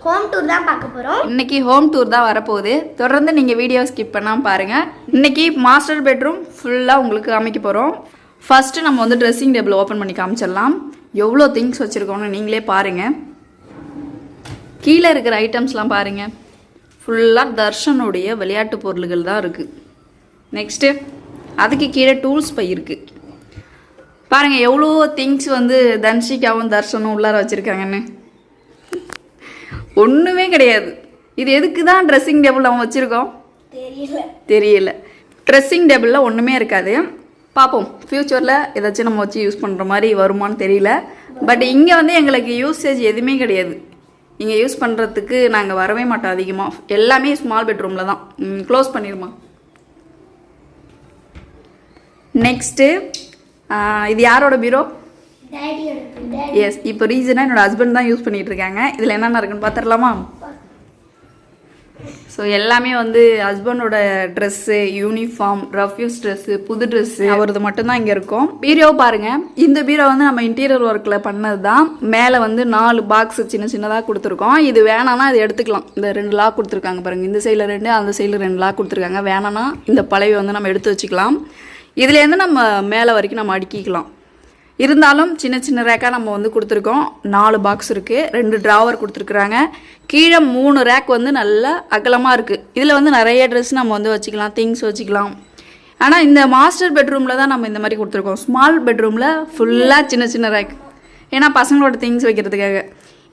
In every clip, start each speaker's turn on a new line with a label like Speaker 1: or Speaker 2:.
Speaker 1: Home tour தான் பார்க்க போகிறோம்.
Speaker 2: இன்னைக்கு ஹோம் டூர் தான் வரப்போகுது. தொடர்ந்து நீங்கள் வீடியோ ஸ்கிப் பண்ணாமல் பாருங்கள். இன்னைக்கு மாஸ்டர் பெட்ரூம் ஃபுல்லாக உங்களுக்கு காமிக்க போகிறோம். ஃபஸ்ட்டு நம்ம வந்து ட்ரெஸ்ஸிங் டேபிள் ஓப்பன் பண்ணி காமிச்சிடலாம். எவ்வளோ திங்ஸ் வச்சுருக்கோன்னு நீங்களே பாருங்கள். கீழே இருக்கிற ஐட்டம்ஸ்லாம் பாருங்கள். ஃபுல்லாக தர்ஷனுடைய விளையாட்டு பொருள்கள் தான் இருக்குது. நெக்ஸ்ட்டு அதுக்கு கீழே டூல்ஸ் பை இருக்குது. பாருங்கள் எவ்வளோ திங்ஸ் வந்து தன்ஷிகாவும் தர்ஷனும் உள்ளார வச்சுருக்காங்கன்னு. ஒன்றுமே கிடையாது. இது எதுக்கு தான் ட்ரெஸ்ஸிங் டேபிள் நம்ம வச்சுருக்கோம் தெரியல. ட்ரெஸ்ஸிங் டேபிளில் ஒன்றுமே இருக்காது. பார்ப்போம் ஃப்யூச்சரில் ஏதாச்சும் நம்ம வச்சு யூஸ் பண்ணுற மாதிரி வருமானு தெரியல. பட் இங்கே வந்து எங்களுக்கு யூசேஜ் எதுவுமே கிடையாது. இங்கே யூஸ் பண்ணுறதுக்கு நாங்கள் வரவே மாட்டோம் அதிகமாக. எல்லாமே ஸ்மால் பெட்ரூமில் தான். க்ளோஸ் பண்ணிடுமா. நெக்ஸ்ட்டு இது யாரோட பீரோ? எஸ், இப்போ ரீசனாக என்னோடய ஹஸ்பண்ட் தான் யூஸ் பண்ணிகிட்டு இருக்காங்க. இதில் என்னென்ன இருக்குன்னு பார்த்துடலாமா? ஸோ எல்லாமே வந்து ஹஸ்பண்டோட ட்ரெஸ்ஸு, யூனிஃபார்ம், ரஃப்யூஸ் ட்ரெஸ்ஸு, புது ட்ரெஸ்ஸு அவரது மட்டும்தான் இங்கே இருக்கும். பீரோ பாருங்கள். இந்த பீரோ வந்து நம்ம இன்டீரியர் ஒர்க்கில் பண்ணது தான். மேலே வந்து 4 பாக்ஸ் சின்ன சின்னதாக கொடுத்துருக்கோம். இது வேணான்னா இது எடுத்துக்கலாம். இந்த 2 லாக் கொடுத்துருக்காங்க பாருங்கள். இந்த சைடில் 2, அந்த சைடில் 2 லாக் கொடுத்துருக்காங்க. வேணான்னா இந்த பழைய வந்து நம்ம எடுத்து வச்சுக்கலாம். இதுலேருந்து நம்ம மேலே வரைக்கும் நம்ம அடுக்கிக்கலாம். இருந்தாலும் சின்ன சின்ன ரேக்காக நம்ம வந்து கொடுத்துருக்கோம். 4 பாக்ஸ் இருக்குது. 2 ட்ராவர் கொடுத்துருக்குறாங்க. கீழே 3 ரேக் வந்து நல்லா அகலமாக இருக்குது. இதில் வந்து நிறைய ட்ரெஸ் நம்ம வந்து வச்சுக்கலாம், திங்ஸ் வச்சுக்கலாம். ஆனால் இந்த மாஸ்டர் பெட்ரூமில் தான் நம்ம இந்த மாதிரி கொடுத்துருக்கோம். ஸ்மால் பெட்ரூமில் ஃபுல்லாக சின்ன சின்ன ரேக், ஏன்னா பசங்களோட திங்ஸ் வைக்கிறதுக்காக.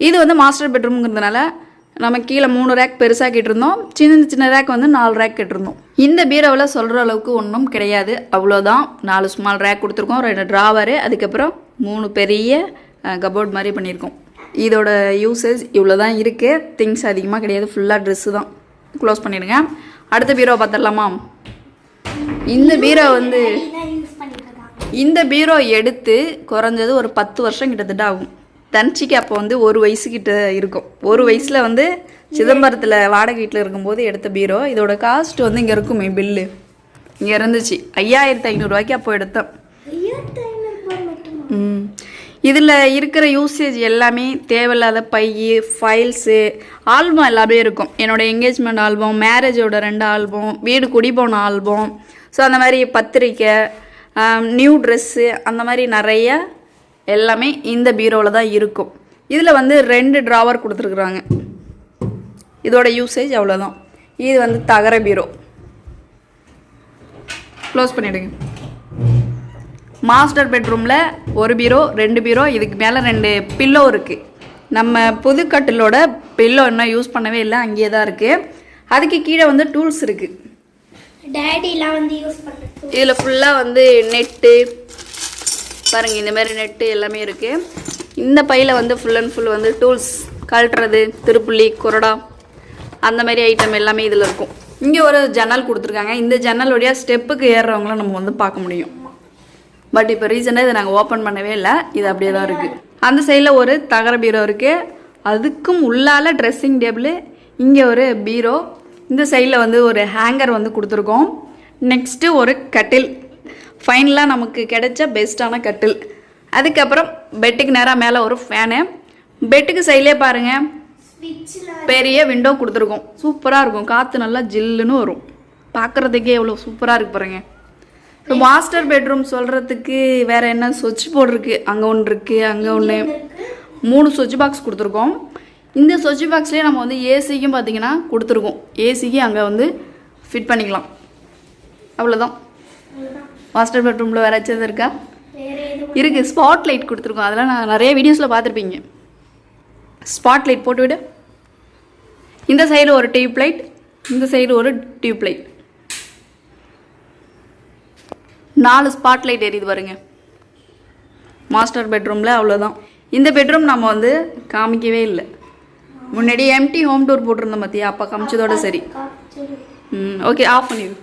Speaker 2: இது வந்து மாஸ்டர் பெட்ரூம்ங்கிறதுனால நம்ம கீழே 3 ரேக் பெருசாக கேட்டிருந்தோம். சின்ன சின்ன ரேக் வந்து 4 ரேக் கேட்டிருந்தோம். இந்த பீரோவில் சொல்கிற அளவுக்கு ஒன்றும் கிடையாது. அவ்வளோதான். 4 ஸ்மால் ரேக் கொடுத்துருக்கோம், 2 ட்ராவரு, அதுக்கப்புறம் 3 பெரிய கபோர்ட் மாதிரி பண்ணியிருக்கோம். இதோட யூசேஜ் இவ்வளோ தான் இருக்குது. திங்ஸ் அதிகமாக கிடையாது. ஃபுல்லாக ட்ரெஸ்ஸு தான். க்ளோஸ் பண்ணிடுங்க. அடுத்த பீரோ பார்த்துடலாமா? இந்த பீரோ எடுத்து குறைஞ்சது ஒரு 10 வருஷம் கிட்டத்தட்ட ஆகும். தன்ஷிக்கு அப்போ வந்து 1 வயசுக்கிட்ட இருக்கும். 1 வயசில் வந்து சிதம்பரத்தில் வாடகை வீட்டில் இருக்கும்போது எடுத்த பீரோ. இதோட காஸ்ட் வந்து இங்கே இருக்குமே, பில்லு இங்கே இருந்துச்சு. 5500 ரூபாய்க்கு அப்போ எடுத்தோம். இதில் இருக்கிற யூசேஜ் எல்லாமே தேவையில்லாத பை, ஃபைல்ஸு, ஆல்பம் எல்லாமே இருக்கும். என்னோடய என்கேஜ்மெண்ட் ஆல்பம், மேரேஜோட 2 ஆல்பம், வீடு குடி போன ஆல்பம், ஸோ அந்த மாதிரி பத்திரிக்கை, நியூ ட்ரெஸ்ஸு, அந்த மாதிரி நிறைய எல்லாமே இந்த பீரோவில் தான் இருக்கும். இதில் வந்து 2 ட்ராவர் கொடுத்துருக்குறாங்க. இதோட யூசேஜ் அவ்வளோதான். இது வந்து தகர பீரோ. க்ளோஸ் பண்ணிவிடுங்க. மாஸ்டர் பெட்ரூமில் 1 பீரோ, 2 பீரோ, இதுக்கு மேலே 2 பில்லோ இருக்குது. நம்ம புது கட்டிலோட பில்லோ இன்னும் யூஸ் பண்ணவே இல்லை, அங்கேயே தான் இருக்குது. அதுக்கு கீழே வந்து டூல்ஸ் இருக்குது.
Speaker 1: டேடிலாம் வந்து யூஸ் பண்ணுறது.
Speaker 2: இதில் ஃபுல்லாக வந்து நெட்டு பாருங்கள், இந்த மாதிரி நெட்டு எல்லாமே இருக்குது. இந்த பையில் வந்து ஃபுல் அண்ட் ஃபுல் வந்து டூல்ஸ், கழட்டுறது, திருப்புள்ளி, குரடா, அந்த மாதிரி ஐட்டம் எல்லாமே இதில் இருக்கும். இங்கே ஒரு ஜன்னல் கொடுத்துருக்காங்க. இந்த ஜன்னலுடைய ஸ்டெப்புக்கு ஏறுறவங்களும் நம்ம வந்து பார்க்க முடியும். பட் இப்போ ரீசெண்டாக இதை நாங்கள் ஓப்பன் பண்ணவே இல்லை. இது அப்படியே தான் இருக்குது. அந்த சைடில் ஒரு தகர பீரோ இருக்குது. அதுக்கும் உள்ளால ட்ரெஸ்ஸிங் டேபிள், இங்கே ஒரு பீரோ, இந்த சைடில் வந்து ஒரு ஹேங்கர் வந்து கொடுத்துருக்கோம். நெக்ஸ்ட்டு ஒரு கட்டில், ஃபைனலாக நமக்கு கிடைச்ச பெஸ்ட்டான கட்டில். அதுக்கப்புறம் பெட்டுக்கு நேராக மேலே ஒரு ஃபேனு. பெட்டுக்கு சைட்லேயே பாருங்கள் பெரிய விண்டோ கொடுத்துருக்கோம். சூப்பராக இருக்கும். காற்று நல்லா ஜில்லுன்னு வரும். பார்க்குறதுக்கே எவ்வளோ சூப்பராக இருக்கு பாருங்கள். ஸோ மாஸ்டர் பெட்ரூம் சொல்கிறதுக்கு வேறு என்ன, சுவிட்ச் போர்டு இருக்குது. அங்கே ஒன்று இருக்குது, அங்கே ஒன்று, 3 சுவிட்ச் பாக்ஸ் கொடுத்துருக்கோம். இந்த சுவிட்ச் பாக்ஸ்லேயே நம்ம வந்து ஏசிக்கும் பார்த்திங்கன்னா கொடுத்துருக்கோம். ஏசிக்கு அங்கே வந்து ஃபிட் பண்ணிக்கலாம். அவ்வளோதான். மாஸ்டர் பெட்ரூமில் வேறு ஏதாவது இருக்கா? இருக்குது. ஸ்பாட் லைட் கொடுத்துருக்கோம். அதெல்லாம் நான் நிறைய வீடியோஸில் பார்த்துருப்பீங்க. ஸ்பாட் லைட் போட்டு விடு. இந்த சைடு ஒரு டியூப் லைட், இந்த சைடு ஒரு டியூப் லைட், 4 ஸ்பாட் லைட் எரியுது பாருங்க மாஸ்டர் பெட்ரூமில். அவ்வளோதான். இந்த பெட்ரூம் நம்ம வந்து காமிக்கவே இல்லை. முன்னாடி எம்டி ஹோம் டூர் போட்டிருந்தோம் பார்த்தியா, அப்போ காமிச்சதோட சரி. ஓகே, ஆஃப் பண்ணிடு.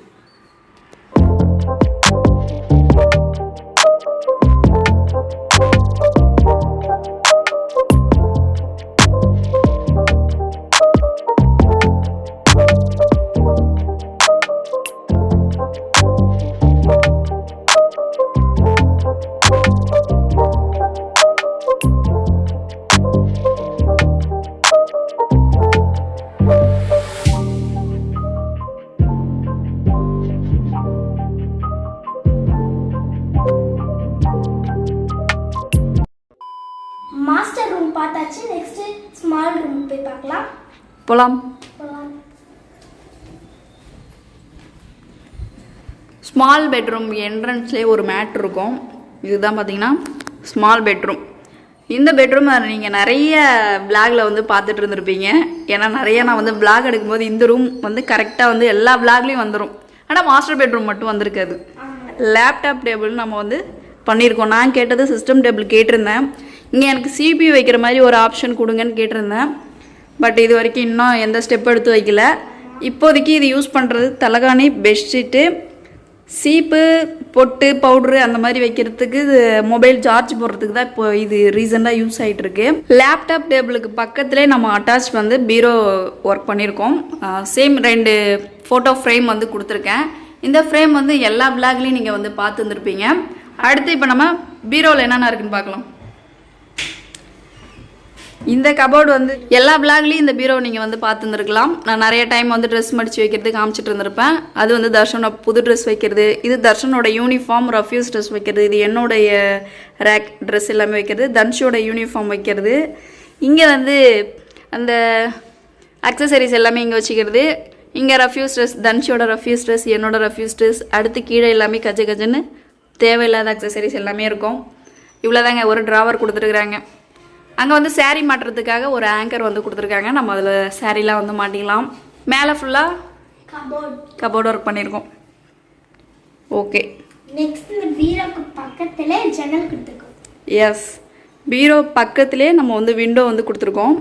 Speaker 1: பார்த்தாச்சு. நெக்ஸ்ட் ஸ்மால் ரூம் போய் பார்க்கலாம்.
Speaker 2: போலாம். ஸ்மால் பெட்ரூம் என்ட்ரன்ஸ்லேயே ஒரு மேட் இருக்கும். இதுதான் பார்த்தீங்கன்னா ஸ்மால் பெட்ரூம். இந்த பெட்ரூம் நீங்கள் நிறைய விளாகில் வந்து பார்த்துட்டு இருந்திருப்பீங்க. ஏன்னா நிறைய நான் வந்து விளாக் எடுக்கும்போது இந்த ரூம் வந்து கரெக்டாக வந்து எல்லா விளாக்லேயும் வந்துடும். ஆனால் மாஸ்டர் பெட்ரூம் மட்டும் வந்திருக்காது. லேப்டாப் டேபிள் நம்ம வந்து பண்ணியிருக்கோம். நான் கேட்டது சிஸ்டம் டேபிள் கேட்டிருந்தேன். இங்கே எனக்கு CPU வைக்கிற மாதிரி ஒரு ஆப்ஷன் கொடுங்கன்னு கேட்டிருந்தேன். பட் இது வரைக்கும் இன்னும் எந்த ஸ்டெப் எடுத்து வைக்கல. இப்போதைக்கு இது யூஸ் பண்ணுறது தலகாணி, பெட்ஷீட்டு, சீப்பு, பொட்டு, பவுட்ரு அந்த மாதிரி வைக்கிறதுக்கு, மொபைல் சார்ஜ் போடுறதுக்கு தான் இப்போ இது ரீசெண்டாக யூஸ் ஆகிட்டு இருக்கு. லேப்டாப் டேபிளுக்கு பக்கத்துலேயே நம்ம அட்டாச் வந்து பீரோ ஒர்க் பண்ணியிருக்கோம். சேம் 2 ஃபோட்டோ ஃப்ரேம் வந்து கொடுத்துருக்கேன். இந்த ஃப்ரேம் வந்து எல்லா பிளாக்லேயும் நீங்கள் வந்து பார்த்து வந்துருப்பீங்க. அடுத்து இப்போ நம்ம பீரோவில் என்னென்ன இருக்குன்னு பார்க்கலாம். இந்த கபோர்டு வந்து எல்லா பிளாக்லேயும் இந்த பீரோ நீங்கள் வந்து பார்த்துருந்துருக்கலாம். நான் நிறைய டைம் வந்து ட்ரெஸ் மடித்து வைக்கிறது காமிச்சிட்டு இருந்திருப்பேன். அது வந்து தர்ஷனோட புது ட்ரெஸ் வைக்கிறது, இது தர்ஷனோட யூனிஃபார்ம் ரஃப்யூஸ் ட்ரெஸ் வைக்கிறது, இது என்னுடைய ரேக் ட்ரெஸ் எல்லாமே வைக்கிறது, தன்ஷோட யூனிஃபார்ம் வைக்கிறது, இங்கே வந்து அந்த அக்சசரிஸ் எல்லாமே இங்கே வச்சுக்கிறது, இங்கே ரஃப்யூஸ் ட்ரெஸ், தன்ஷோட ரஃப்யூஸ் ட்ரெஸ், என்னோட ரஃப்யூஸ் ட்ரெஸ், அடுத்து கீழே எல்லாமே கஜன்னு தேவையில்லாத அக்சசரிஸ் எல்லாமே இருக்கும். இவ்வளோதாங்க. ஒரு ட்ராவர் கொடுத்துருக்குறாங்க. அங்கே வந்து சாரீ மாட்டுறதுக்காக ஒரு ஆங்கர் வந்து கொடுத்துருக்காங்க. நம்ம அதில் சாரீலாம் வந்து மாட்டிக்கலாம். மேலே ஃபுல்லாக கபோர்டு ஒர்க் பண்ணியிருக்கோம். ஓகே.
Speaker 1: நெக்ஸ்ட் இந்த பீரோக்கு பக்கத்திலே ஜன்னல் கொடுத்துருக்கோம்.
Speaker 2: எஸ், பீரோ பக்கத்திலே நம்ம வந்து விண்டோ வந்து கொடுத்துருக்கோம்.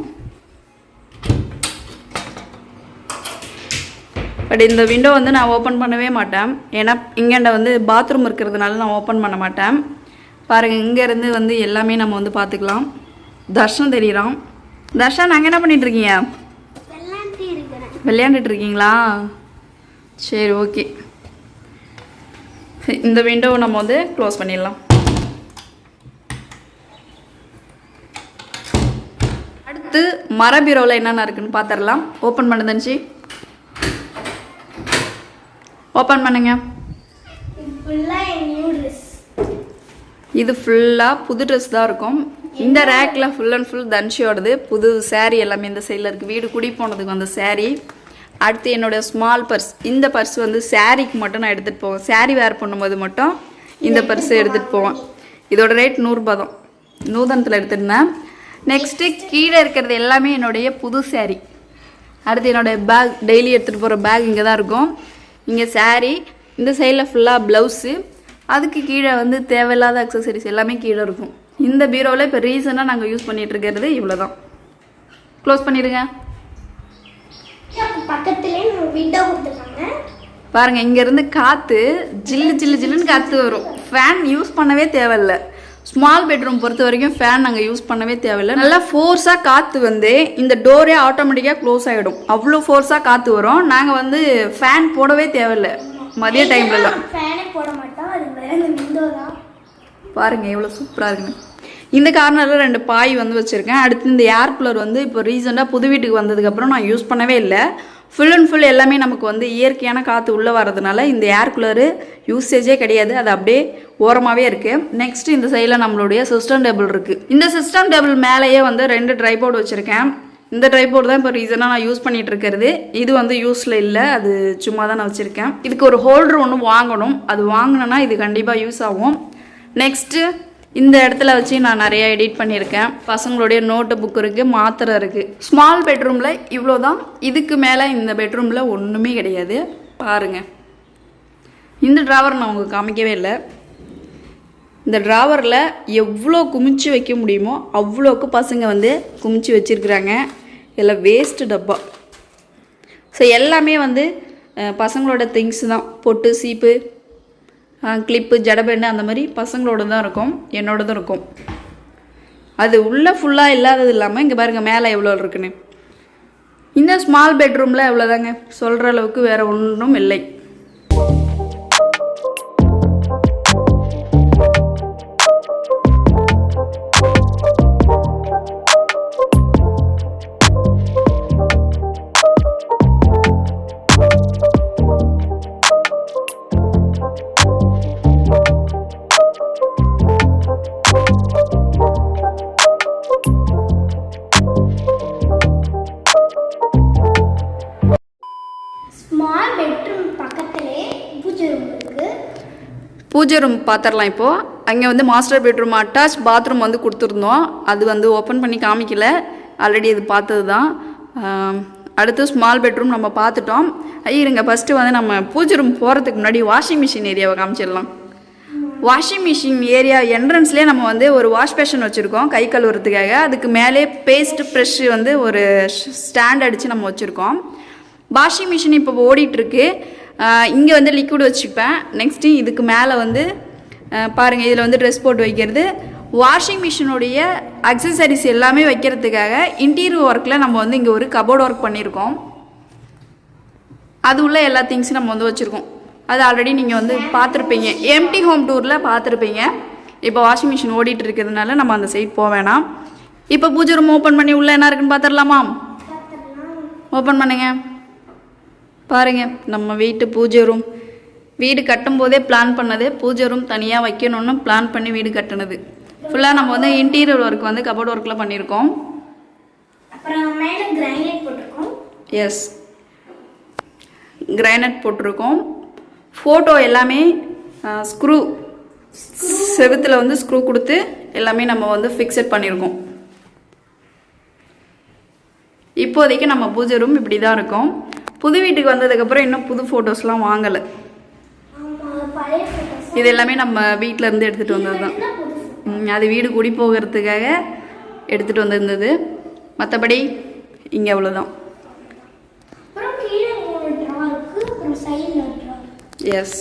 Speaker 2: பட் இந்த விண்டோ வந்து நான் ஓப்பன் பண்ணவே மாட்டேன். ஏன்னா இங்கேண்ட வந்து பாத்ரூம் இருக்கிறதுனால நான் ஓப்பன் பண்ண மாட்டேன். பாருங்கள், இங்கேருந்து வந்து எல்லாமே நம்ம வந்து பார்த்துக்கலாம். தர்ஷன் தெரியுறான். தர்ஷன், அங்கே என்ன பண்ணிட்டு இருக்கீங்க? விளையாண்டுட்டு இருக்கீங்களா? சரி, ஓகே. இந்த விண்டோவை நம்ம வந்து க்ளோஸ் பண்ணிடலாம். அடுத்து மர பீரோவில் என்னென்ன இருக்குன்னு பார்த்துடலாம். ஓப்பன் பண்ணுதன்ச்சு, ஓப்பன் பண்ணுங்க. இது ஃபுல்லாக புது ட்ரெஸ் தான் இருக்கும். இந்த ரேக்கில் ஃபுல் அண்ட் ஃபுல் தன்ஷியோடது புது சாரீ எல்லாமே இந்த சைடில் இருக்குது. வீடு குடி போனதுக்கு வந்த சாரீ. அடுத்து என்னோடய ஸ்மால் பர்ஸ். இந்த பர்ஸ் வந்து சாரீக்கு மட்டும் நான் எடுத்துகிட்டு போவேன். சாரீ வேர் பண்ணும்போது மட்டும் இந்த பர்ஸை எடுத்துகிட்டு போவேன். இதோட ரேட் 100 ரூபா தான். நூதனத்தில் எடுத்துருந்தேன். நெக்ஸ்ட்டு கீழே இருக்கிறது எல்லாமே என்னுடைய புது சாரீ. அடுத்து என்னுடைய பேக், டெய்லி எடுத்துகிட்டு போகிற பேக் இங்கே தான் இருக்கும். இங்கே சாரீ, இந்த சைடில் ஃபுல்லாக ப்ளவுஸு, அதுக்கு கீழே வந்து தேவையில்லாத அக்சசரிஸ் எல்லாமே கீழே இருக்கும். இந்த பீரோவில் இப்போ ரீசனாக நாங்கள் யூஸ் பண்ணிகிட்டு இருக்கிறது இவ்வளோ தான். க்ளோஸ் பண்ணிடுங்க. பாருங்கள், இங்கேருந்து காற்று ஜில்லுன்னு காற்று வரும். ஃபேன் யூஸ் பண்ணவே தேவையில்லை. ஸ்மால் பெட்ரூம் பொறுத்த வரைக்கும் ஃபேன் நாங்கள் யூஸ் பண்ணவே தேவையில்லை. நல்லா ஃபோர்ஸாக காற்று வந்து இந்த டோரே ஆட்டோமேட்டிக்காக க்ளோஸ் ஆகிடும். அவ்வளோ ஃபோர்ஸாக காற்று வரும். நாங்கள் வந்து ஃபேன் போடவே தேவையில்லை மதிய டைம்லலாம். பாருங்கள் எவ்வளோ சூப்பராக இருக்குங்க. இந்த கார்னரில் 2 பாய் வந்து வச்சுருக்கேன். அடுத்து இந்த ஏர் கூலர் வந்து இப்போ ரீசெண்டாக புது வீட்டுக்கு வந்ததுக்கப்புறம் நான் யூஸ் பண்ணவே இல்லை. ஃபுல் அண்ட் ஃபுல் எல்லாமே நமக்கு வந்து இயற்கையான காற்று உள்ளே வரதுனால இந்த ஏர் கூலரு யூசேஜே கிடையாது. அது அப்படியே ஓரமாகவே இருக்குது. நெக்ஸ்ட்டு இந்த சைடில் நம்மளுடைய சிஸ்டம் டேபிள் இருக்குது. இந்த சிஸ்டம் டேபிள் மேலேயே வந்து 2 ட்ரைபோர்டு வச்சுருக்கேன். இந்த ட்ரைபோர்டு தான் இப்போ ரீசனாக நான் யூஸ் பண்ணிகிட்டு இருக்கிறது. இது வந்து யூஸில் இல்லை, அது சும்மா தான் நான் வச்சுருக்கேன். இதுக்கு ஒரு ஹோல்டர் ஒன்று வாங்கணும். அது வாங்கினேன்னா இது கண்டிப்பாக யூஸ் ஆகும். நெக்ஸ்ட்டு இந்த இடத்துல வச்சு நான் நிறைய எடிட் பண்ணியிருக்கேன். பசங்களுடைய நோட்டு புக் இருக்குது, மாத்திரை இருக்குது. ஸ்மால் பெட்ரூமில் இவ்வளோ தான். இதுக்கு மேலே இந்த பெட்ரூமில் ஒன்றுமே கிடையாது. பாருங்கள், இந்த ட்ராவர் நான் உங்களுக்கு காமிக்கவே இல்லை. இந்த ட்ராவரில் எவ்வளோ குமிச்சு வைக்க முடியுமோ அவ்வளோக்கு பசங்க வந்து குமிச்சு வச்சுருக்குறாங்க. இதில் வேஸ்ட்டு டப்பா. ஸோ எல்லாமே வந்து பசங்களோட திங்ஸ் தான். பொட்டு, சீப்பு, கிளிப்பு, ஜடபெண்டு அந்த மாதிரி பசங்களோட தான் இருக்கும், என்னோடதும் இருக்கும். அது உள்ளே ஃபுல்லாக இல்லாதது இல்லாமல் இங்கே பாருங்கள் மேலே எவ்வளோ இருக்குன்னு. இந்த ஸ்மால் பெட்ரூமில் எவ்வளோதாங்க, சொல்கிற அளவுக்கு வேறு ஒன்றும் இல்லை. பூஜை ரூம் பார்த்துடலாம் இப்போது. அங்கே வந்து மாஸ்டர் பெட்ரூம் அட்டாச் பாத்ரூம் வந்து கொடுத்துருந்தோம். அது வந்து ஓப்பன் பண்ணி காமிக்கல, ஆல்ரெடி இது பார்த்தது தான். அடுத்து ஸ்மால் பெட்ரூம் நம்ம பார்த்துட்டோம். இருங்க ஃபஸ்ட்டு வந்து நம்ம பூஜை ரூம் போகிறதுக்கு முன்னாடி வாஷிங் மிஷின் ஏரியாவை காமிச்சிடலாம். வாஷிங் மிஷின் ஏரியா என்ட்ரன்ஸ்லேயே நம்ம வந்து ஒரு வாஷ் பேஷன் வச்சுருக்கோம் கை கழுவுறதுக்காக. அதுக்கு மேலே பேஸ்ட்டு ப்ரெஷ்ஷு வந்து ஒரு ஸ்டாண்ட் அடித்து நம்ம வச்சுருக்கோம். வாஷிங் மிஷின் இப்போ ஓடிட்டுருக்கு. இங்கே வந்து லிக்விட் வச்சுப்பேன். நெக்ஸ்ட்டு இதுக்கு மேலே வந்து பாருங்கள், இதில் வந்து ட்ரெஸ் போட்டு வைக்கிறது. வாஷிங் மிஷினுடைய அக்சசரிஸ் எல்லாமே வைக்கிறதுக்காக இன்டீரியர் ஒர்க்கில் நம்ம வந்து இங்கே ஒரு கபோர்ட் ஒர்க் பண்ணியிருக்கோம். அது உள்ள எல்லா திங்ஸும் நம்ம வந்து வச்சுருக்கோம். அது ஆல்ரெடி நீங்கள் வந்து பார்த்துருப்பீங்க, எம்டி ஹோம் டூரில் பார்த்துருப்பீங்க. இப்போ வாஷிங் மிஷின் ஓடிட்டு இருக்கிறதுனால நம்ம அந்த சைட் போக வேணாம். இப்போ பூஜை ரூம் ஓப்பன் பண்ணி உள்ளே என்ன இருக்குன்னு பார்த்துடலாமா? ஓப்பன் பண்ணுங்க. பாருங்கள், நம்ம வீட்டு பூஜை ரூம். வீடு கட்டும் போதே பிளான் பண்ணது, பூஜை ரூம் தனியாக வைக்கணும்னு பிளான் பண்ணி வீடு கட்டினது. ஃபுல்லாக நம்ம வந்து இன்டீரியர் ஒர்க் வந்து கபோர்ட் ஒர்க்கில் பண்ணியிருக்கோம். எஸ், கிரானைட் போட்டிருக்கோம். ஃபோட்டோ எல்லாமே ஸ்க்ரூ செவுத்தில் வந்து ஸ்க்ரூ கொடுத்து எல்லாமே நம்ம வந்து ஃபிக்ஸட் பண்ணியிருக்கோம். இப்போதைக்கு நம்ம பூஜை ரூம் இப்படி தான் இருக்கும். புது வீட்டுக்கு வந்ததுக்கப்புறம் இன்னும் புது ஃபோட்டோஸ்லாம் வாங்கலை. இது எல்லாமே நம்ம வீட்டில் இருந்து எடுத்துகிட்டு வந்தது தான். அது வீடு குடி போகிறதுக்காக எடுத்துகிட்டு வந்திருந்தது. மற்றபடி இங்கே அவ்வளோதான். எஸ்,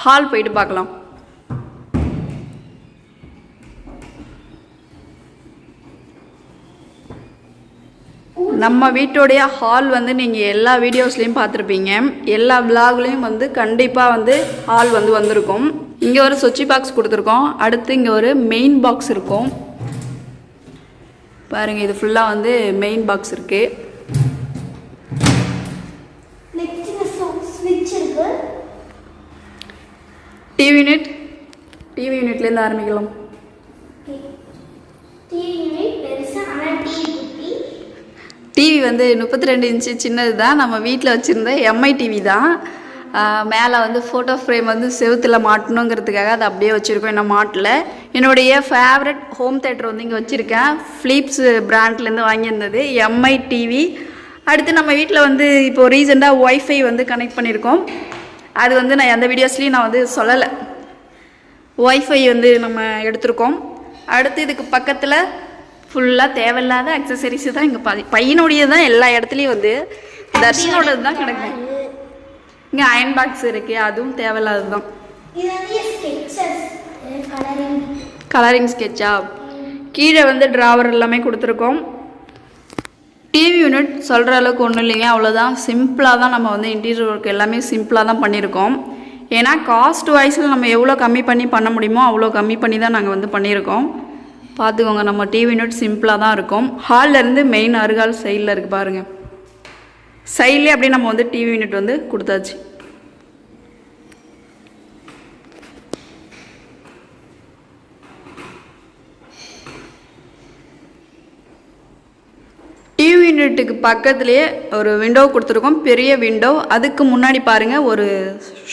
Speaker 2: ஹால் போயிட்டு பார்க்கலாம். நம்ம வீட்டோடைய ஹால் வந்து நீங்கள் எல்லா வீடியோஸ்லேயும் பார்த்துருப்பீங்க. எல்லா விலாக்லேயும் வந்து கண்டிப்பாக வந்து ஹால் வந்து வந்திருக்கும். இங்கே ஒரு சுவிட்ச் பாக்ஸ் கொடுத்துருக்கோம். அடுத்து இங்கே ஒரு மெயின் பாக்ஸ் இருக்கும். பாருங்கள், இது ஃபுல்லாக வந்து மெயின் பாக்ஸ் இருக்குது. டிவி யூனிட்லேருந்து ஆரம்பிக்கலாம். டிவி வந்து 32 இன்ச்சு சின்னது தான். நம்ம வீட்டில் வச்சுருந்த எம்ஐ டிவி தான். மேலே வந்து ஃபோட்டோ ஃப்ரேம் வந்து செவுத்தில் மாட்டணுங்கிறதுக்காக அதை அப்படியே வச்சுருக்கோம். இன்னும் மாட்டல. என்னுடைய ஃபேவரட் ஹோம் தேட்டர் வந்து இங்கே வச்சுருக்கேன். ஃபிலிப்ஸ் பிராண்ட்லேருந்து வாங்கியிருந்தது எம்ஐ டிவி. அடுத்து நம்ம வீட்டில் வந்து இப்போது ரீசெண்டாக ஒய்ஃபை வந்து கனெக்ட் பண்ணியிருக்கோம். அது வந்து நான் எந்த வீடியோஸ்லேயும் நான் வந்து சொல்லலை. ஒய்ஃபை வந்து நம்ம எடுத்திருக்கோம். அடுத்து இதுக்கு பக்கத்தில் ஃபுல்லாக தேவையில்லாத அக்சசரிஸு தான் இங்கே பையனுடைய தான் எல்லா இடத்துலையும் வந்து தர்ஷனோடது தான் கிடக்கும். இங்கே அயன் பாக்ஸ் இருக்குது, அதுவும் தேவையில்லாதது தான். கலரிங் ஸ்கெட்சா. கீழே வந்து ட்ராவர் எல்லாமே கொடுத்துருக்கோம். டிவி யூனிட் சொல்கிற அளவுக்கு ஒன்றும் இல்லைங்க, அவ்வளோதான். சிம்பிளாக தான் நம்ம வந்து இன்டீரியர் ஒர்க் எல்லாமே சிம்பிளாக தான் பண்ணியிருக்கோம். ஏன்னா காஸ்ட் வைஸில் நம்ம எவ்வளோ கம்மி பண்ண முடியுமோ அவ்வளோ கம்மி பண்ணி தான் நாங்கள் வந்து பண்ணியிருக்கோம். பார்த்துக்கோங்க, நம்ம டிவி யூனிட் சிம்பிளாக தான் இருக்கும். ஹால்லேருந்து மெயின் அருகால் சைடில் இருக்குது பாருங்கள். சைட்லேயே அப்படியே நம்ம வந்து டிவி யூனிட் வந்து கொடுத்தாச்சு. டிவி யூனிட்டுக்கு பக்கத்துலேயே ஒரு விண்டோ கொடுத்துருக்கோம், பெரிய விண்டோ. அதுக்கு முன்னாடி பாருங்கள் ஒரு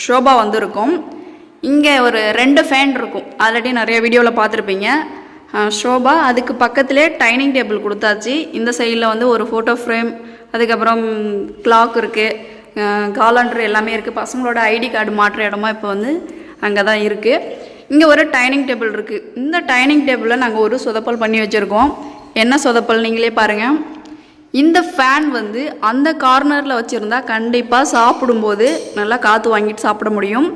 Speaker 2: ஷோபா வந்துருக்கும். இங்கே ஒரு 2 ஃபேன் இருக்கும், ஆல்ரெடி நிறைய வீடியோவில் பார்த்துருப்பீங்க. ஷோபா. அதுக்கு பக்கத்துலேயே டைனிங் டேபிள் கொடுத்தாச்சு. இந்த சைடில் வந்து ஒரு ஃபோட்டோ ஃப்ரேம், அதுக்கப்புறம் கிளாக் இருக்குது, காலண்டர் எல்லாமே இருக்குது. பசங்களோட ஐடி கார்டு மாற்ற இடமா இப்போ வந்து அங்கே தான் இருக்குது. இங்கே ஒரு டைனிங் டேபிள் இருக்குது. இந்த டைனிங் டேபிளில் நாங்கள் ஒரு சொதப்பல் பண்ணி வச்சுருக்கோம். என்ன சொதப்பல் நீங்களே பாருங்கள். இந்த ஃபேன் வந்து அந்த கார்னரில் வச்சுருந்தா கண்டிப்பாக சாப்பிடும்போது நல்லா காற்று வாங்கிட்டு சாப்பிட முடியும்.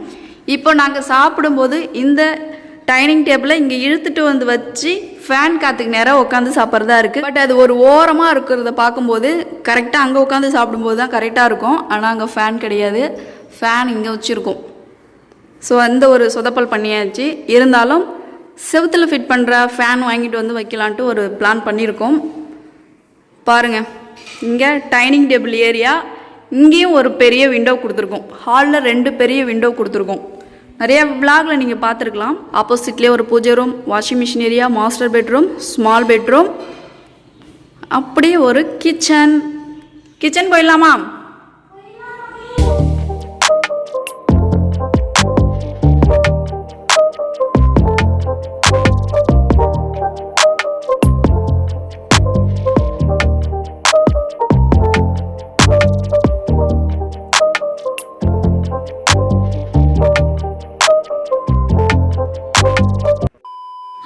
Speaker 2: இப்போ நாங்கள் சாப்பிடும்போது இந்த டைனிங் டேபிளை இங்கே இழுத்துட்டு வந்து வச்சு ஃபேன் காற்றுக்கு நேராக உட்காந்து சாப்பிட்றதா இருக்குது. பட் அது ஒரு ஓரமாக இருக்கிறத பார்க்கும்போது கரெக்டாக அங்கே உட்காந்து சாப்பிடும்போது தான் கரெக்டாக இருக்கும். ஆனால் அங்கே ஃபேன் கிடையாது, ஃபேன் இங்கே வச்சுருக்கோம். ஸோ அந்த ஒரு சொதப்பல் பண்ணியாச்சு. இருந்தாலும் செவுத்தில் ஃபிட் பண்ணுற ஃபேன் வாங்கிட்டு வந்து வைக்கலான்ட்டு ஒரு பிளான் பண்ணியிருக்கோம். பாருங்கள், இங்கே டைனிங் டேபிள் ஏரியா, இங்கேயும் ஒரு பெரிய விண்டோ கொடுத்துருக்கோம். ஹாலில் 2 பெரிய விண்டோ கொடுத்துருக்கோம். நிறைய விளாகில் நீங்கள் பார்த்துருக்கலாம். ஆப்போசிட்லேயே ஒரு பூஜை room, washing machine area, master bedroom, small bedroom, அப்படியே ஒரு கிச்சன். கிச்சன் போயிடலாமா?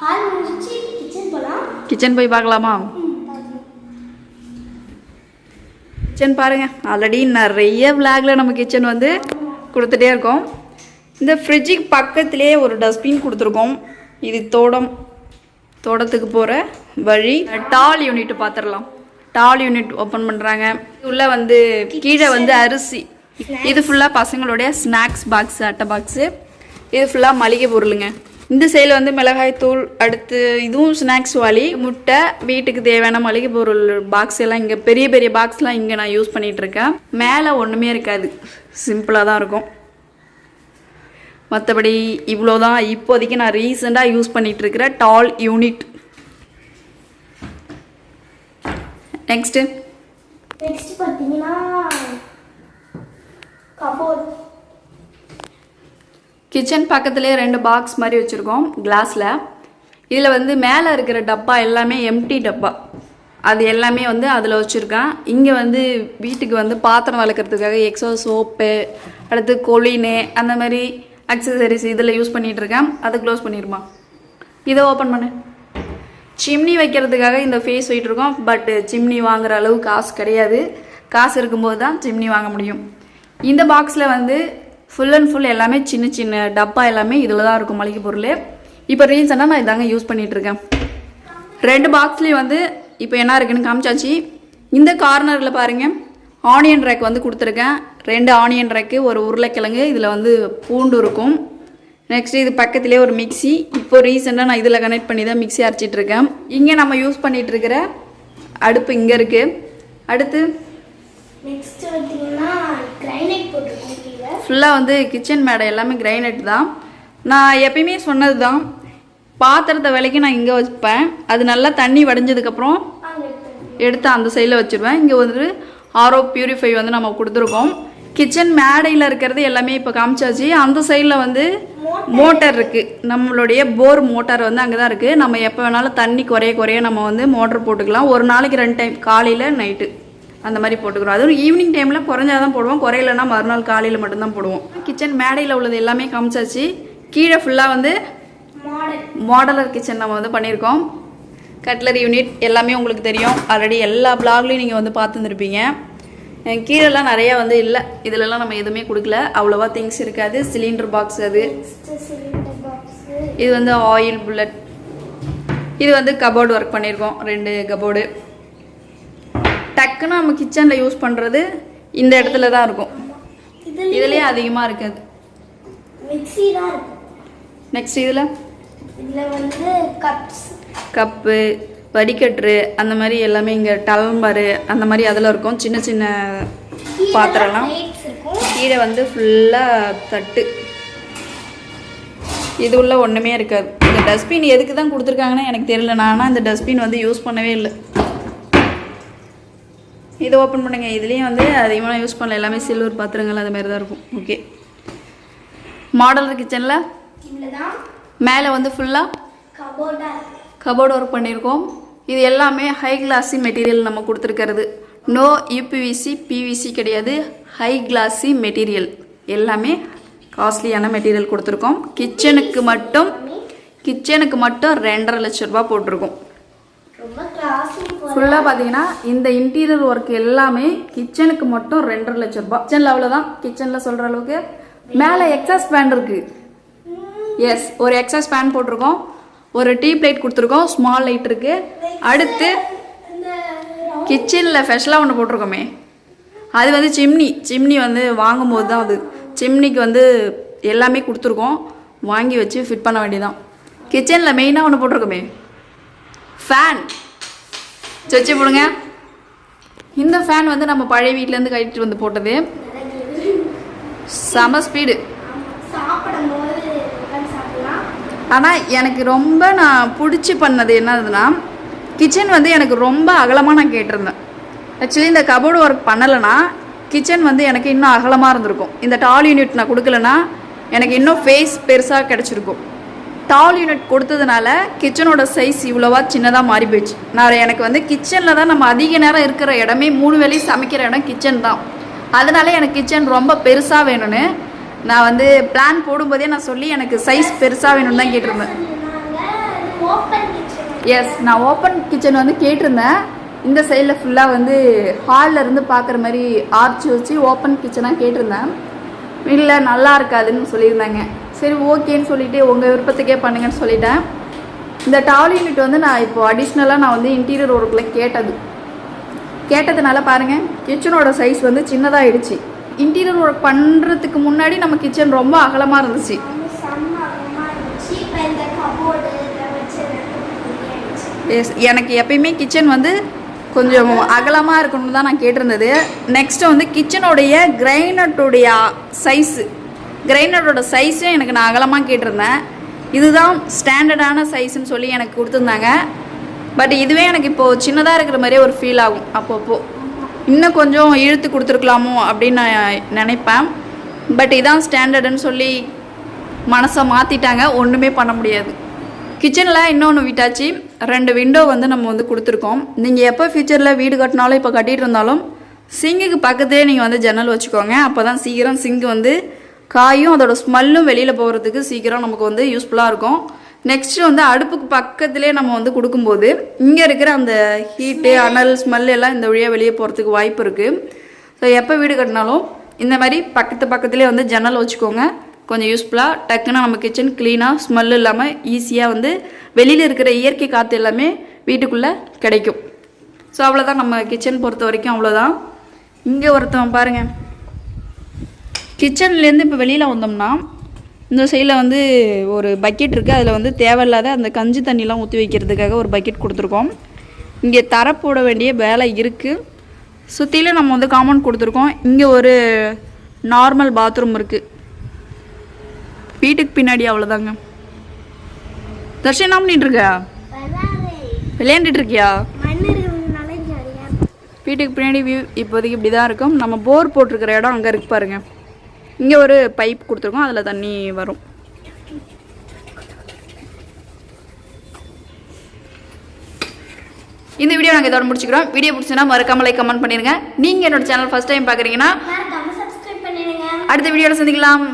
Speaker 1: ஹால் முடிஞ்சிச்சு, கிச்சன் போலாம்.
Speaker 2: கிச்சன் போய் பார்க்கலாமா? கிச்சன் பாருங்கள், ஆல்ரெடி நிறைய விளாகில் நம்ம கிச்சன் வந்து கொடுத்துட்டே இருக்கோம். இந்த ஃப்ரிட்ஜுக்கு பக்கத்துலேயே ஒரு டஸ்ட்பின் கொடுத்துருக்கோம். இது தோட்டத்துக்கு போகிற வழி. டால் யூனிட் பார்த்துடலாம். டால் யூனிட் ஓப்பன் பண்ணுறாங்க. உள்ளே வந்து கீழே வந்து அரிசி. இது ஃபுல்லாக பசங்களுடைய ஸ்நாக்ஸ் பாக்ஸு, அட்டை பாக்ஸு. இது ஃபுல்லாக மளிகை பொருளுங்க. இந்த சைடில் வந்து மிளகாய் தூள், அடுத்து இதுவும் ஸ்நாக்ஸ் வாலி, முட்டை, வீட்டுக்கு தேவையான மளிகை பொருள் பாக்ஸ் எல்லாம் இங்கே பெரிய பெரிய பாக்ஸ்லாம் இங்கே நான் யூஸ் பண்ணிகிட்ருக்கேன். மேலே ஒன்றுமே இருக்காது, சிம்பிளாக தான் இருக்கும். மற்றபடி இவ்வளோ தான் இப்போதைக்கு நான் ரீசெண்டாக யூஸ் பண்ணிகிட்ருக்கிற டால் யூனிட். நெக்ஸ்ட்டு
Speaker 1: பார்த்தீங்கன்னா கபோர்ட்.
Speaker 2: கிச்சன் பக்கத்துலேயே 2 பாக்ஸ் மாதிரி வச்சுருக்கோம் கிளாஸில். இதில் வந்து மேலே இருக்கிற டப்பா எல்லாமே எம்டி டப்பா, அது எல்லாமே வந்து அதில் வச்சுருக்கேன். இங்கே வந்து வீட்டுக்கு வந்து பாத்திரம் வளர்க்குறதுக்காக எக்ஸோ சோப்பு, அடுத்து கொலினு, அந்த மாதிரி அக்சசரிஸ் இதில் யூஸ் பண்ணிகிட்ருக்கேன். அதை க்ளோஸ் பண்ணிடுமா? இதை ஓப்பன் பண்ணு. சிம்னி வைக்கிறதுக்காக இந்த ஃபேஸ் வெயிட்ருக்கோம். பட் சிம்னி வாங்குகிற அளவு காசு கிடையாது. காசு இருக்கும்போது தான் சிம்னி வாங்க முடியும். இந்த பாக்ஸில் வந்து ஃபுல் அண்ட் ஃபுல் எல்லாமே சின்ன சின்ன டப்பா எல்லாமே இதில் தான் இருக்கும் மளிகை பொருள். இப்போ ரீசெண்டாக நான் இதாங்க யூஸ் பண்ணிகிட்ருக்கேன். 2 பாக்ஸ்லேயும் வந்து இப்போ என்ன இருக்குன்னு காமிச்சாச்சு. இந்த கார்னரில் பாருங்கள், ஆனியன் ரேக் வந்து கொடுத்துருக்கேன். 2 ஆனியன் ரேக்கு, ஒரு உருளைக்கிழங்கு, இதில் வந்து பூண்டு இருக்கும். நெக்ஸ்ட்டு இது பக்கத்துலேயே ஒரு மிக்சி. இப்போ ரீசெண்டாக நான் இதில் கனெக்ட் பண்ணி தான் மிக்சி அரைச்சிட்ருக்கேன். இங்கே நம்ம யூஸ் பண்ணிகிட்ருக்கிற அடுப்பு இங்கே இருக்குது. அடுத்து
Speaker 1: நெக்ஸ்ட் பார்த்தீங்கன்னா கிரைனைட் போட்டிருக்கோம்.
Speaker 2: ஃபுல்லாக வந்து கிச்சன் மேடை எல்லாமே கிரைனைட் தான். நான் எப்பயுமே சொன்னது தான், பாத்திரத்தை விலைக்கு நான் இங்கே வச்சுப்பேன். அது நல்லா தண்ணி வடிஞ்சதுக்கப்புறம் எடுத்து அந்த சைடில் வச்சுருவேன். இங்கே வந்து ஆரோ பியூரிஃபை வந்து நம்ம கொடுத்துருக்கோம். கிச்சன் மேடையில் இருக்கிறது எல்லாமே இப்போ காமிச்சாச்சு. அந்த சைடில் வந்து மோட்டர் இருக்குது. நம்மளுடைய போர் மோட்டார் வந்து அங்கே தான் இருக்குது. நம்ம எப்போ வேணாலும் தண்ணி குறைய நம்ம வந்து மோட்டர் போட்டுக்கலாம். ஒரு நாளைக்கு 2 டைம், காலையில் நைட்டு அந்த மாதிரி போட்டுக்கிறோம். அதுவும் ஈவினிங் டைமில் குறைஞ்சாதான் போடுவோம், குறையிலன்னா மறுநாள் காலையில் மட்டும்தான் போடுவோம். கிச்சன் மேடையில் உள்ளது எல்லாமே காமிச்சாச்சு. கீழே ஃபுல்லாக வந்து மாடலர் கிச்சன் நம்ம வந்து பண்ணியிருக்கோம். கட்லரி யூனிட் எல்லாமே உங்களுக்கு தெரியும். ஆல்ரெடி எல்லா பிளாக்லையும் நீங்கள் வந்து பார்த்துருப்பீங்க. கீழெல்லாம் நிறையா வந்து இல்லை, இதிலெல்லாம் நம்ம எதுவுமே கொடுக்கல, அவ்வளோவா திங்ஸ் இருக்காது. சிலிண்டர் பாக்ஸ் அது. இது வந்து ஆயில் புல்லட். இது வந்து கபோர்டு ஒர்க் பண்ணியிருக்கோம், 2 கபோர்டு. டக்குன்னு நம்ம கிச்சனில் யூஸ் பண்ணுறது இந்த இடத்துல தான் இருக்கும். இதுலேயே அதிகமாக இருக்காது.
Speaker 1: மிக்ஸி தான் இருக்கும்.
Speaker 2: நெக்ஸ்ட் இதில்
Speaker 1: வந்து
Speaker 2: கப்பு, வடிகட்டுரு, அந்த மாதிரி எல்லாமே இங்கே டல்மரு அந்த மாதிரி அதில் இருக்கும். சின்ன சின்ன பாத்திரம்லாம். கீழே வந்து ஃபுல்லாக தட்டு. இது உள்ள ஒன்றுமே இருக்காது. இந்த டஸ்ட்பின் எதுக்கு தான் கொடுத்துருக்காங்கன்னு எனக்கு தெரியல. நான் இந்த டஸ்ட்பின் வந்து யூஸ் பண்ணவே இல்லை. இதை ஓப்பன் பண்ணுங்க. இதுலேயும் வந்து அதிகமாக யூஸ் பண்ணல, எல்லாமே சில்வர் பாத்திரங்கள் அது மாதிரி தான் இருக்கும். ஓகே, மாடலர் கிச்சனில் மேலே வந்து ஃபுல்லாக கபோர்டு ஒர்க் பண்ணியிருக்கோம். இது எல்லாமே ஹை கிளாஸி மெட்டீரியல் நம்ம கொடுத்துருக்கிறது. நோ யூபிவிசி, பிவிசி கிடையாது, ஹை கிளாஸி மெட்டீரியல். எல்லாமே காஸ்ட்லியான மெட்டீரியல் கொடுத்துருக்கோம். கிச்சனுக்கு மட்டும் 2.5 லட்ச ரூபா போட்டிருக்கோம். ஃபுல்லாக பார்த்தீங்கன்னா இந்த இன்டீரியர் ஒர்க் எல்லாமே கிச்சனுக்கு மட்டும் 2.5 லட்ச ரூபா. கிச்சனில் அவ்வளோதான். கிச்சனில் சொல்கிற அளவுக்கு. மேலே எக்ஸாஸ்ட் ஃபேன் இருக்குது. எஸ், ஒரு எக்ஸாஸ்ட் ஃபேன் போட்டிருக்கோம். ஒரு டீ பிளேட் கொடுத்துருக்கோம், ஸ்மால் லைட் இருக்குது. அடுத்து கிச்சனில் ஸ்பெஷலாக ஒன்று போட்டிருக்கோமே, அது வந்து சிம்னி வந்து வாங்கும்போது தான் அது சிம்னிக்கு வந்து எல்லாமே கொடுத்துருக்கோம். வாங்கி வச்சு ஃபிட் பண்ண வேண்டியதான். கிச்சனில் மெயினாக ஒன்று போட்டிருக்கோமே, ஃபேன். வச்சு போடுங்க. இந்த ஃபேன் வந்து நம்ம பழைய வீட்டிலேருந்து கட்டிட்டு வந்து போட்டது. செம ஸ்பீடு. ஆனால் எனக்கு ரொம்ப நான் பிடிச்சி பண்ணது என்னதுன்னா, கிச்சன் வந்து எனக்கு ரொம்ப அகலமாக நான் கேட்டிருந்தேன். ஆக்சுவலி இந்த கபோர்டு ஒர்க் பண்ணலைன்னா கிச்சன் வந்து எனக்கு இன்னும் அகலமாக இருந்திருக்கும். இந்த டால் யூனிட் நான் கொடுக்கலன்னா எனக்கு இன்னும் ஃபேஸ் பெருசாக கிடச்சிருக்கும். டால் யூனிட் கொடுத்ததுனால கிச்சனோட சைஸ் இவ்வளோவா சின்னதாக மாறி போயிடுச்சு. எனக்கு வந்து கிச்சனில் தான் நம்ம அதிக நேரம் இருக்கிற இடமே 3 வேளையும் சமைக்கிற இடம் கிச்சன் தான். அதனால எனக்கு கிச்சன் ரொம்ப பெருசாக வேணும்னு நான் வந்து பிளான் போடும்போதே நான் சொல்லி எனக்கு சைஸ் பெருசாக வேணும்னு தான் கேட்டிருந்தேன். எஸ், நான் ஓப்பன் கிச்சன் வந்து கேட்டிருந்தேன். இந்த சைடில் ஃபுல்லாக வந்து ஹாலில் இருந்து பார்க்குற மாதிரி ஆர்ச் வச்சு ஓப்பன் கிச்சனாக கேட்டிருந்தேன். இல்லை நல்லா இருக்காதுன்னு சொல்லியிருந்தாங்க. சரி ஓகேன்னு சொல்லிவிட்டு உங்கள் விருப்பத்துக்கே பண்ணுங்கன்னு சொல்லிட்டேன். இந்த டால் யூனிட் வந்து நான் இப்போது அடிஷ்னலாக நான் வந்து இன்டீரியர் ஒர்க்கில் கேட்டதுனால பாருங்கள் கிச்சனோட சைஸ் வந்து சின்னதாகிடுச்சு. இன்டீரியர் ஒர்க் பண்ணுறதுக்கு முன்னாடி நம்ம கிச்சன் ரொம்ப அகலமாக இருந்துச்சு. எஸ், எனக்கு எப்பயுமே கிச்சன் வந்து கொஞ்சம் அகலமாக இருக்கணும்னு தான் நான் கேட்டிருந்தது. நெக்ஸ்ட்டு வந்து கிச்சனுடைய கிரைனட்டோடைய கிரைனட்டோட சைஸும் எனக்கு நான் அகலமாக கேட்டிருந்தேன். இதுதான் ஸ்டாண்டர்டான சைஸுன்னு சொல்லி எனக்கு கொடுத்துருந்தாங்க. பட் இதுவே எனக்கு இப்போது சின்னதாக இருக்கிற மாதிரியே ஒரு ஃபீல் ஆகும். அப்பப்போ இன்னும் கொஞ்சம் இழுத்து கொடுத்துருக்கலாமோ அப்படின்னு நான் நினைப்பேன். பட் இதான் ஸ்டாண்டர்டுன்னு சொல்லி மனசை மாற்றிட்டாங்க. ஒன்றுமே பண்ண முடியாது. கிச்சனில் இன்னொன்று விட்டாச்சு. 2 விண்டோ வந்து நம்ம வந்து கொடுத்துருக்கோம். நீங்கள் எப்போ ஃபியூச்சரில் வீடு கட்டினாலும் இப்போ கட்டிகிட்டு இருந்தாலும் சிங்குக்கு பக்கத்துலேயே நீங்கள் வந்து ஜன்னல் வச்சுக்கோங்க. அப்போ தான் சீக்கிரம் சிங்கு வந்து காயும் அதோட ஸ்மெல்லும் வெளியில் போகிறதுக்கு சீக்கிரம் நமக்கு வந்து யூஸ்ஃபுல்லாக இருக்கும். நெக்ஸ்ட்டு வந்து அடுப்புக்கு பக்கத்துலேயே நம்ம வந்து கொடுக்கும்போது இங்கே இருக்கிற அந்த ஹீட்டு அனல் ஸ்மெல் எல்லாம் இந்த வழியாக வெளியே போகிறதுக்கு வாய்ப்பு இருக்குது. ஸோ எப்போ வீடு கட்டினாலும் இந்த மாதிரி பக்கத்துலேயே வந்து ஜன்னல் வச்சுக்கோங்க. கொஞ்சம் யூஸ்ஃபுல்லாக டக்குன்னு நம்ம கிச்சன் க்ளீனாக ஸ்மெல் இல்லாமல் ஈஸியாக வந்து வெளியில் இருக்கிற இயற்கை காற்று எல்லாமே வீட்டுக்குள்ளே கிடைக்கும். ஸோ அவ்வளோதான் நம்ம கிச்சன் பொறுத்த வரைக்கும் அவ்வளோதான். இங்கே ஒருத்தவன் பாருங்கள், கிச்சன்லேருந்து இப்போ வெளியில் வந்தோம்னா இந்த சைடில் வந்து ஒரு பக்கெட் இருக்குது. அதில் வந்து தேவையில்லாத அந்த கஞ்சி தண்ணிலாம் ஊற்றி வைக்கிறதுக்காக ஒரு பக்கெட் கொடுத்துருக்கோம். இங்கே தர போட வேண்டிய வேலை இருக்குது. சுற்றிலும் நம்ம வந்து காம்பவுண்ட் கொடுத்துருக்கோம். இங்கே ஒரு நார்மல் பாத்ரூம் இருக்குது வீட்டுக்கு பின்னாடி. அவ்வளோதாங்க. தர்ஷன் என்ன பண்ணிட்டு இருக்க? விளையாண்டுட்டு இருக்கியா? வீட்டுக்கு பின்னாடி வியூ இப்போதைக்கு இப்படி தான் இருக்கும். நம்ம போர் போட்டிருக்கிற இடம் அங்கே இருக்கு பாருங்கள். இங்கே ஒரு பைப் கொடுத்துருக்கோம், அதில் தண்ணி வரும். இந்த வீடியோ நாங்கள் இதோட முடிச்சுக்கிறோம். வீடியோ பிடிச்சுன்னா மறக்காம லைக் கமெண்ட் பண்ணிடுங்க. நீங்கள் என்னோட சேனல் ஃபர்ஸ்ட் டைம் பார்க்குறீங்கன்னா அடுத்த வீடியோவில் சந்திக்கலாம்.